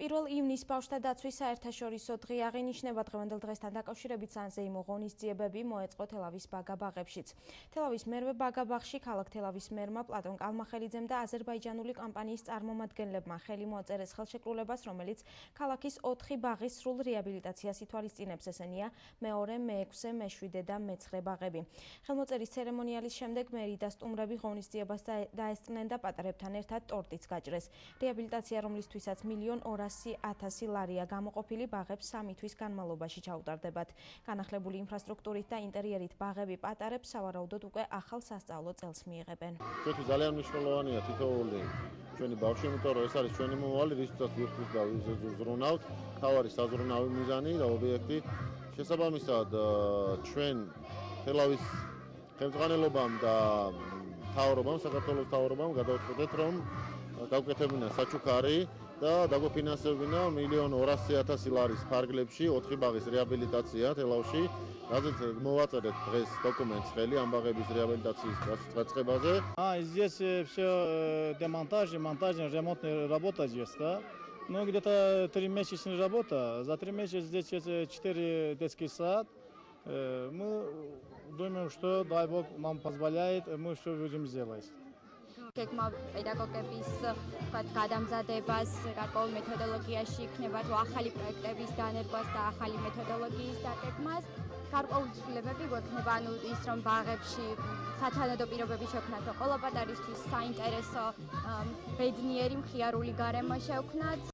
1 ივნის ბავშვთა დაცვის საერთაშორისო დღე აღინიშნება. დღევანდელ დღესთან დაკავშირებით სანზეიმო ღონისძიებები მოეწყო თელავის ბაგა-ბაღებშიც. თელავის მერვე ბაგა-ბაღში ქალაქ თელავის მერმა პლატონ კალმახელიძემ და აზერბაიჯანული კომპანიის წარმომადგენლებმა ხელი მოაწერეს ხელშეკრულებას, რომელიც ქალაქის 4 ბაღის სრულ რეაბილიტაციას ითვალისწინებს. ესენია მეორე, მე-6, მე-7 და მე-9 ბაღები. ხელმოწერის ცერემონიალის შემდეგ მერი და სტუმრები ღონისძიებას დაესწრნენ და პატარებთან ერთად ტორტიც გაჭრეს. რეაბილიტაცია, რომლისთვისაც 1.200.000 ლარია გამოყოფილი, ბაღებს 3 თვის განმავლობაში ჩაუტარდებათ. განახლებული ინფრასტრუქტურით და ინტერიერით ბაღები პატარებს სავარაუდოდ უკვე ახალ სასწავლო წელს მიიღებენ. ჩვენთვის ძალიან მნიშვნელოვანია თითოეული ჩვენი ბავშვი, იმიტომ რომ ეს არის ჩვენი მომავალი, რისთვისაც ვიხდით და ვიზრუნავთ. მთავარი საზრუნავი მიზანი და ობიექტი. შესაბამისად, ჩვენ თელავის ხელმძღვანელობამ და მთავრობამ, საქართველოს მთავრობამ გადავწყვეტეთ, რომ გავკეთებინა საჩუქარი და დაგვეფინანსებინა 1.200.000 ლარის ფარგლებში 4 ბაღის რეაბილიტაცია თელავში. რაზეც მოვაწერეთ დღეს დოკუმენტს ხელი ამ ბაღების реабилитации დაწყებაზე. Здесь все демонтаж, монтаж, ремонтная работа есть, да? Ну, где-то 3-месячная работа. За 3 месяца здесь 4 детский сад. Мы думаем, что, дай Бог, нам позволяет, мы все будем сделать. გეგმა პედაგოგების გადამზადებას, გარკვეულ მეთოდოლოგიაში იქნება თუ ახალი პროექტების დანერგვას და ახალი მეთოდოლოგიის დაგეგმას. გარკვეული ცვლილებები გვექნება, ანუ ის რომ ბაღებში სათანადო პირობები შექმნათ, რომ ყველა პატარისთვის საინტერესო, ბედნიერი, მხიარული გარემო შევქმნათ.